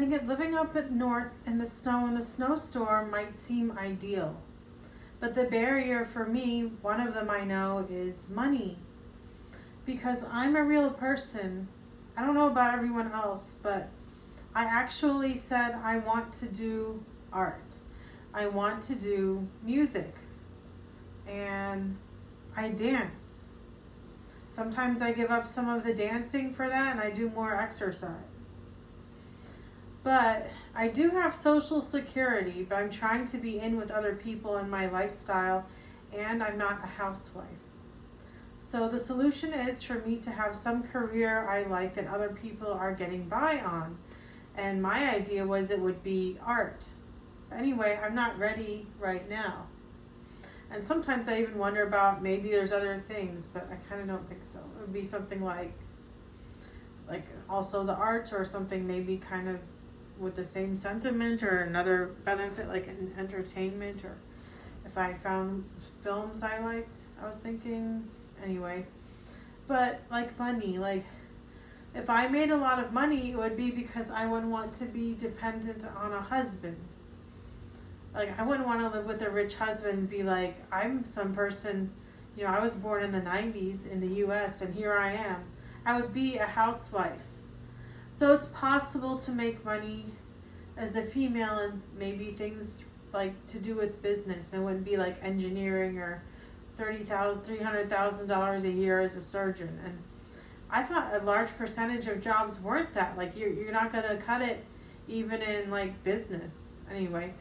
living up at north in the snow in the snowstorm might seem ideal. But the barrier for me, one of them I know, is money. Because I'm a real person. I don't know about everyone else, but I actually said I want to do art. I want to do music. And I dance. Sometimes I give up some of the dancing for that and I do more exercise. But I do have social security, but I'm trying to be in with other people in my lifestyle, and I'm not a housewife. So the solution is for me to have some career I like that other people are getting by on. And my idea was it would be art. Anyway, I'm not ready right now. And sometimes I even wonder about maybe there's other things, but I kind of don't think so. It would be something like also the arts, or something maybe kind of with the same sentiment, or another benefit like an entertainment, or if I found films I liked, I was thinking anyway. But like money, like if I made a lot of money, it would be because I wouldn't want to be dependent on a husband. Like I wouldn't want to live with a rich husband and be like, I'm some person, I was born in the 90s in the US and here I am. I would be a housewife. So it's possible to make money as a female and maybe things like to do with business. It wouldn't be like engineering or $300,000 a year as a surgeon. And I thought a large percentage of jobs weren't that. Like you're not going to cut it even in like business. Anyway,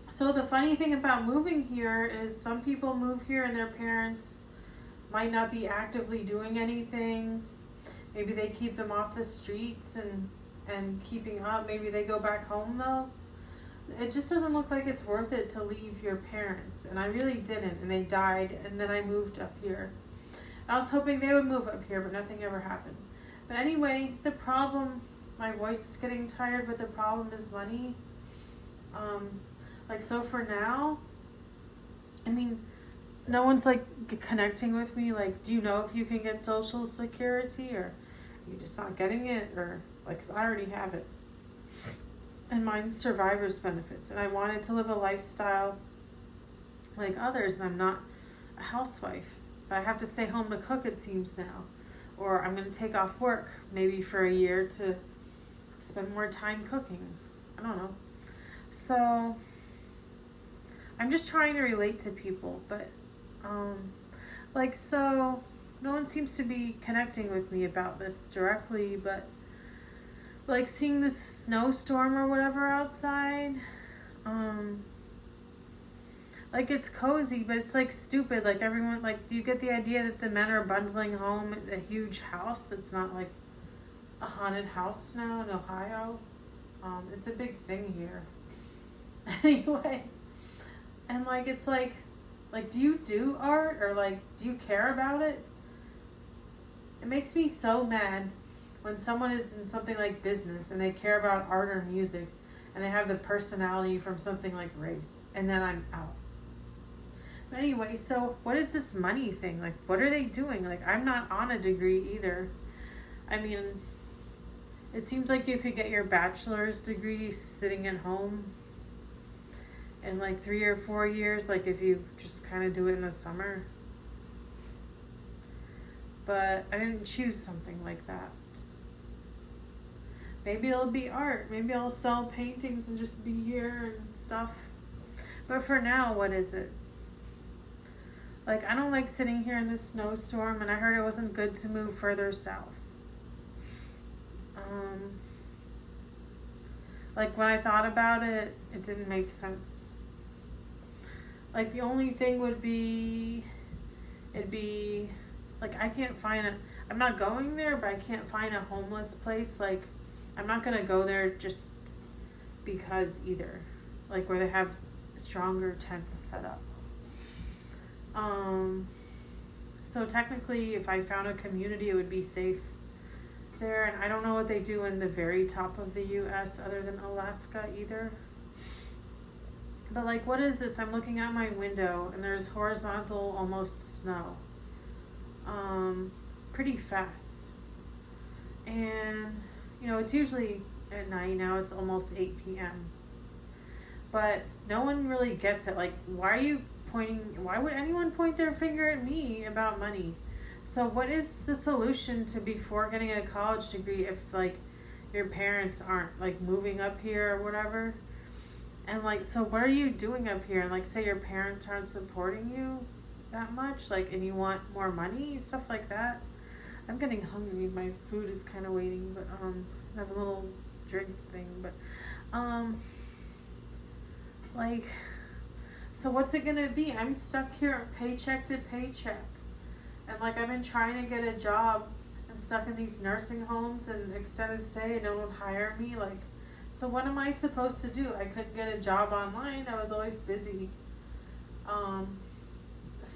so the funny thing about moving here is some people move here and their parents might not be actively doing anything. Maybe they keep them off the streets and keeping up. Maybe they go back home though. It just doesn't look like it's worth it to leave your parents. And I really didn't. And they died. And then I moved up here. I was hoping they would move up here, but nothing ever happened. But anyway, the problem, my voice is getting tired, but the problem is money. So for now, no one's like connecting with me. Like, do you know if you can get Social Security, or are you just not getting it? Or like, 'cause I already have it. And mine's survivor's benefits. And I wanted to live a lifestyle like others, and I'm not a housewife. But I have to stay home to cook, it seems now. Or I'm going to take off work maybe for a year to spend more time cooking. I don't know. So I'm just trying to relate to people, but so no one seems to be connecting with me about this directly, but like seeing this snowstorm or whatever outside, it's cozy, but it's like stupid. Like everyone, do you get the idea that the men are bundling home a huge house that's not like a haunted house now in Ohio? It's a big thing here. Anyway, and it's do you do art, or do you care about it? It makes me so mad when someone is in something like business and they care about art or music and they have the personality from something like race, and then I'm out. But anyway, so what is this money thing? What are they doing? I'm not on a degree either. It seems like you could get your bachelor's degree sitting at home in 3 or 4 years, if you just kind of do it in the summer. But I didn't choose something like that. Maybe it'll be art. Maybe I'll sell paintings and just be here and stuff. But for now, what is it? I don't like sitting here in this snowstorm, and I heard it wasn't good to move further south. When I thought about it, it didn't make sense. The only thing would be, I can't find I'm not going there, but I can't find a homeless place. I'm not going to go there just because either. Where they have stronger tents set up. So technically, if I found a community, it would be safe there. And I don't know what they do in the very top of the U.S. other than Alaska either. But what is this? I'm looking out my window and there's horizontal almost snow. Pretty fast. And It's usually at night now, it's almost 8 p.m. But no one really gets it. Like, why would anyone point their finger at me about money? So, what is the solution to before getting a college degree if, like, your parents aren't, like, moving up here or whatever? And, like, so what are you doing up here? And, like, say your parents aren't supporting you that much, like, and you want more money, stuff like that. I'm getting hungry. My food is kind of waiting, but, I have a little drink thing, but, like, so what's it gonna be? I'm stuck here paycheck to paycheck. And, like, I've been trying to get a job and stuff in these nursing homes and extended stay, and no one would hire me. Like, so what am I supposed to do? I couldn't get a job online. I was always busy.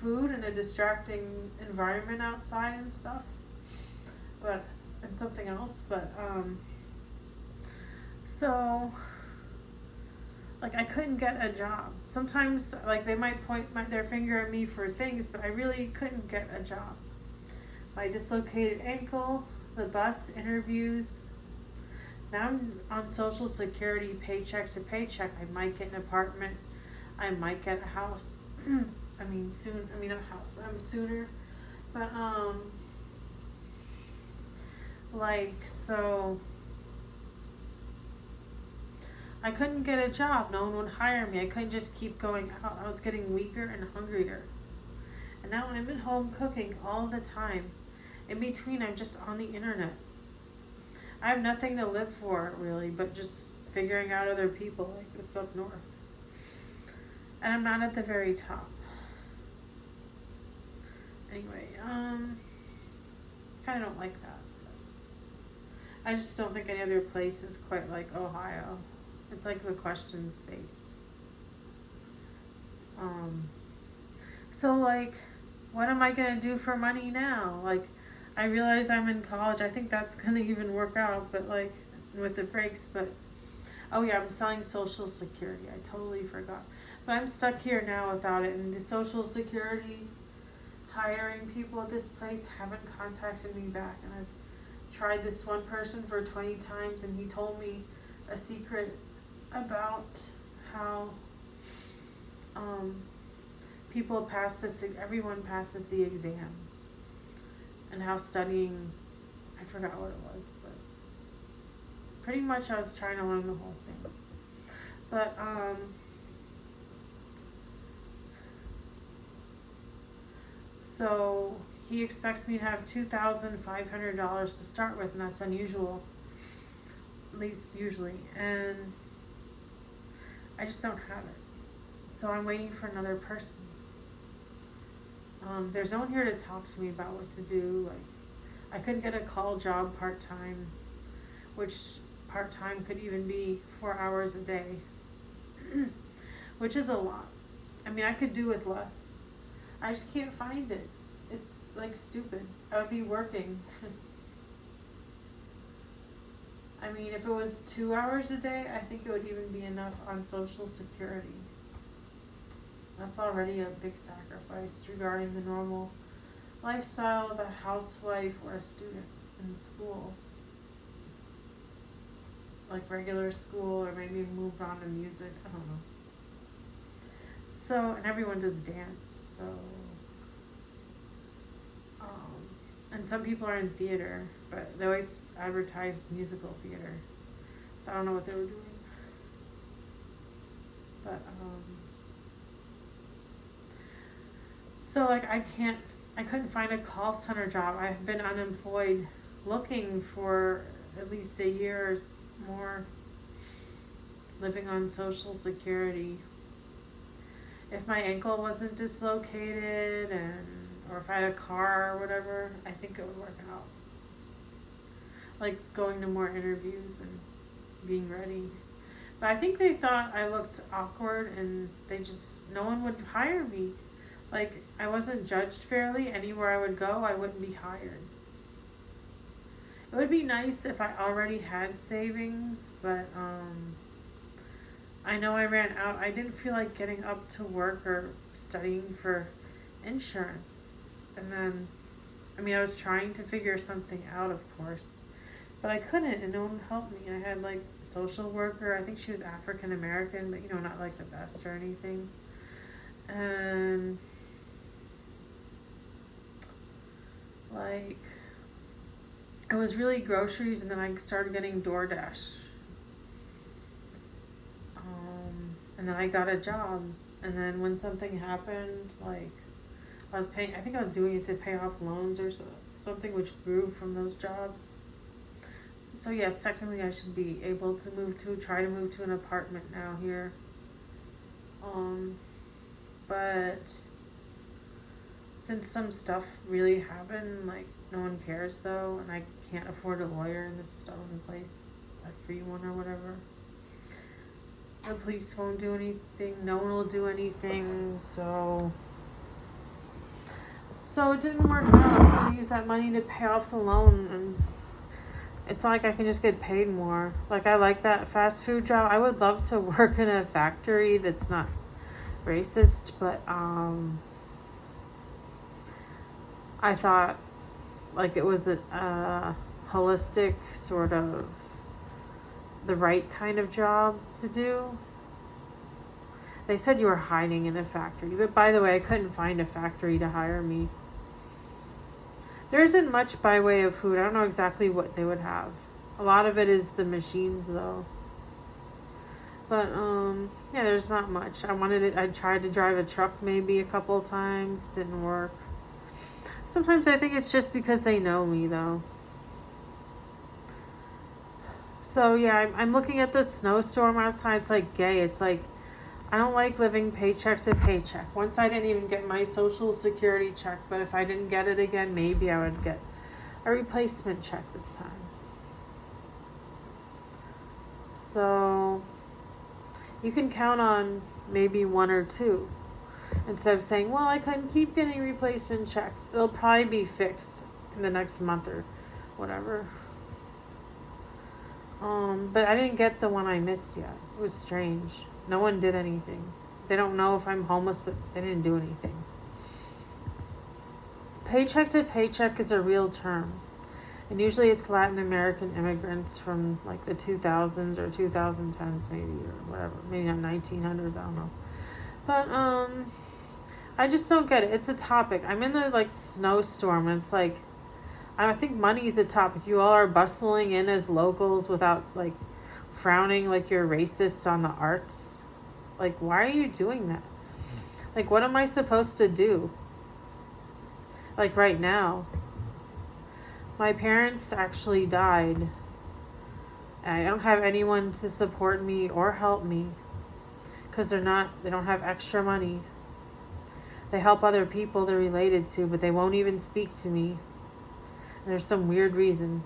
Food and a distracting environment outside and stuff. And something else. So, like, I couldn't get a job. Sometimes, like, they might point their finger at me for things, but I really couldn't get a job. My dislocated ankle, the bus interviews. Now I'm on Social Security, paycheck to paycheck. I might get an apartment. I might get a house. Not a house, but sooner. But, so I couldn't get a job. No one would hire me. I couldn't just keep going out. I was getting weaker and hungrier. And now I'm at home cooking all the time. In between, I'm just on the internet. I have nothing to live for, really, but just figuring out other people, like this up north. And I'm not at the very top. Anyway, kind of don't like that. I just don't think any other place is quite like Ohio. It's like the question state. So, like, what am I going to do for money now? Like, I realize I'm in college. I think that's going to even work out, but, like, with the breaks. But, oh yeah, I'm selling Social Security. I totally forgot. But I'm stuck here now without it. And the Social Security hiring people at this place haven't contacted me back. And I've tried this one person for 20 times, and he told me a secret about how everyone passes the exam, and how studying, I forgot what it was, but pretty much I was trying to learn the whole thing. But so he expects me to have $2,500 to start with, and that's unusual, at least usually, and I just don't have it. So I'm waiting for another person. There's no one here to talk to me about what to do. Like, I couldn't get a call job part-time, which part-time could even be 4 hours a day, which is a lot. I mean, I could do with less. I just can't find it. It's, like, stupid. I would be working. I mean, if it was 2 hours a day, I think it would even be enough on Social Security. That's already a big sacrifice regarding the normal lifestyle of a housewife or a student in school. Like regular school, or maybe moved on to music, I don't know. So, and everyone does dance, so. And some people are in theater, but they always advertise musical theater. So I don't know what they were doing. But, so, like, I couldn't find a call center job. I've been unemployed looking for at least a year or more, living on Social Security. If my ankle wasn't dislocated, or if I had a car or whatever, I think it would work out. Like going to more interviews and being ready. But I think they thought I looked awkward, and no one would hire me. Like, I wasn't judged fairly. Anywhere I would go, I wouldn't be hired. It would be nice if I already had savings, but I know I ran out. I didn't feel like getting up to work or studying for insurance. And then, I was trying to figure something out, of course, But I couldn't, and no one helped me. I had like a social worker. I think she was African American, but not like the best or anything. And like, it was really groceries, and then I started getting DoorDash. And then I got a job, and then when something happened, like, I think I was doing it to pay off loans or something, which grew from those jobs. So yes, technically I should be able to try to move to an apartment now here. But since some stuff really happened, like, no one cares though, and I can't afford a lawyer in this stubborn place, a free one or whatever. The police won't do anything, no one will do anything, so it didn't work out. So I used that money to pay off the loan, and it's not like I can just get paid more. Like, I like that fast food job. I would love to work in a factory that's not racist, but I thought like it was a holistic sort of the right kind of job to do. They said you were hiding in a factory, but by the way, I couldn't find a factory to hire me. There isn't much by way of food. I don't know exactly what they would have. A lot of it is the machines though. But yeah, there's not much. I tried to drive a truck maybe a couple of times, didn't work. Sometimes I think it's just because they know me though. So yeah, I'm looking at this snowstorm outside. It's like gay. It's like, I don't like living paycheck to paycheck. Once I didn't even get my Social Security check, but if I didn't get it again, maybe I would get a replacement check this time. So you can count on maybe one or two. Instead of saying, well, I couldn't keep getting replacement checks. It'll probably be fixed in the next month or whatever. But I didn't get the one I missed yet. It was strange. No one did anything. They don't know if I'm homeless, but they didn't do anything. Paycheck to paycheck is a real term. And usually it's Latin American immigrants from like the 2000s or 2010s maybe, or whatever. Maybe not 1900s, I don't know. But I just don't get it. It's a topic. I'm in the like snowstorm, and it's like, I think money is a topic. You all are bustling in as locals without like frowning like you're racist on the arts. Like, why are you doing that? Like, what am I supposed to do? Like right now, my parents actually died. I don't have anyone to support me or help me because they don't have extra money. They help other people they're related to, but they won't even speak to me. There's some weird reason.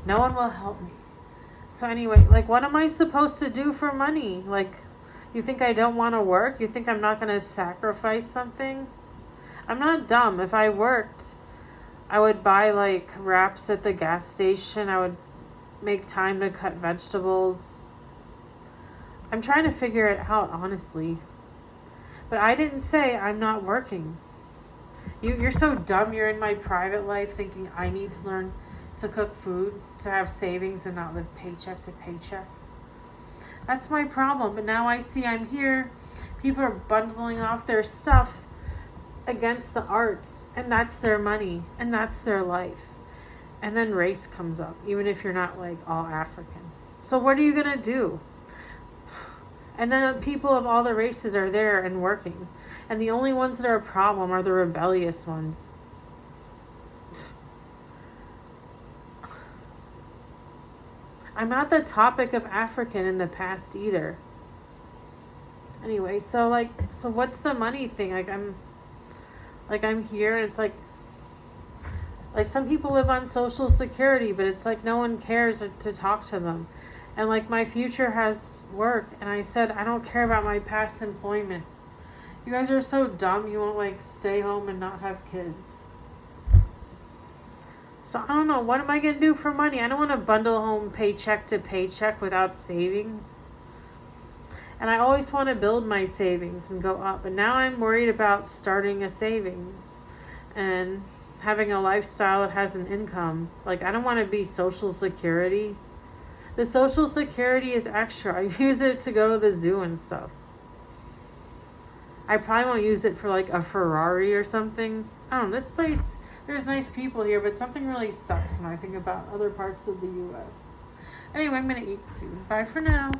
No one will help me. So anyway, like, what am I supposed to do for money? Like, you think I don't want to work? You think I'm not going to sacrifice something? I'm not dumb. If I worked, I would buy like wraps at the gas station. I would make time to cut vegetables. I'm trying to figure it out, honestly. But I didn't say I'm not working. You're so dumb. You're in my private life thinking I need to learn to cook food, to have savings and not live paycheck to paycheck. That's my problem. But now I see I'm here. People are bundling off their stuff against the arts, and that's their money, and that's their life. And then race comes up, even if you're not like all African. So what are you going to do? And then people of all the races are there and working. And the only ones that are a problem are the rebellious ones. I'm not the topic of African in the past either. Anyway, so what's the money thing? I'm here, and it's like some people live on Social Security, but it's like no one cares to talk to them. And like, my future has work, and I said I don't care about my past employment. You guys are so dumb. You won't like stay home and not have kids. So I don't know, what am I going to do for money? I don't want to bundle home paycheck to paycheck without savings. And I always want to build my savings and go up. And now I'm worried about starting a savings and having a lifestyle that has an income. Like, I don't want to be Social Security. The Social Security is extra. I use it to go to the zoo and stuff. I probably won't use it for like a Ferrari or something. I don't know. This place, there's nice people here, but something really sucks when I think about other parts of the U.S. Anyway, I'm going to eat soon. Bye for now.